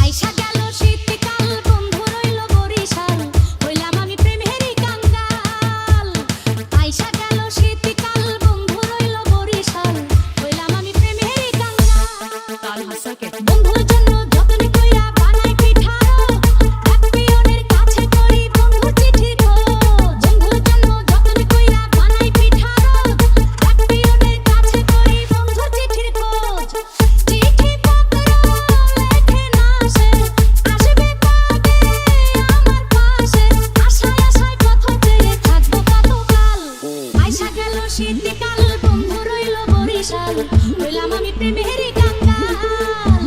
আইসা গেল শীতকাল বন্ধু রইল বরিশাল হইলাম আমি প্রেমেরই কাঙ্গাল আইসা গেল শীতকাল বন্ধু রইল বরিশাল হইলাম আমি প্রেমেরই কাঙ্গাল বন্ধুর জন্য যতন কইরা বানাই পিঠারো এক পিয়নের কাছে করি বন্ধুর চিঠি খোঁজ বন্ধুর জন্য যতন কইরা বানাই পিঠারো এক পিয়নের কাছে করি বন্ধুর চিঠির খোঁজ চিঠি পত্র লেখে না সে আসবে কবে আমার পাশে আশায় আশায় পথ চেয়ে থাকবো কতকাল আইসা গেল শীতকাল বন্ধু রইল বরিশাল হইলাম আমি প্রেমেরই কাঙ্গাল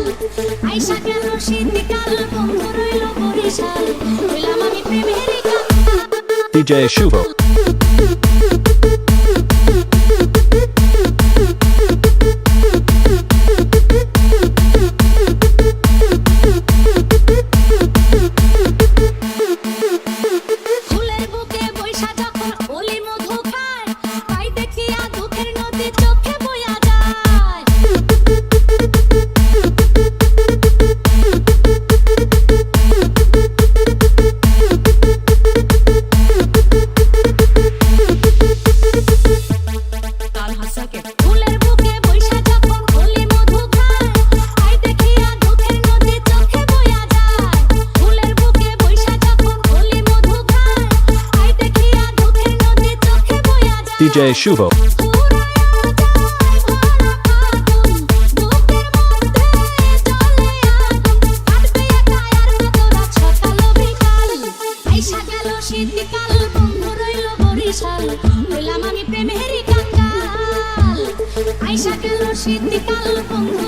আইসা গেল শীতকাল বন্ধু রইল বরিশাল হইলাম আমি প্রেমেরই কাঙ্গাল DJ Shuvo. ফুলের বুকে বৈশা যখন ওলি মধু খায় তাই দেখিয়া দুঃখের নদী চোখে বইয়া যায় ফুলের বুকে বৈশা যখন ওলি মধু খায় তাই দেখিয়া দুঃখের নদী চোখে বইয়া যায় ফুলের বুকে বৈশা যখন ওলি মধু খায় তাই দেখিয়া দুঃখের নদী চোখে বইয়া যায় DJ Shuvo. শীতকাল বন্ধু রইল বরিশাল হইলাম আমি প্রেমেরই কাঙ্গাল আইসা গেল শীতকাল বন্ধু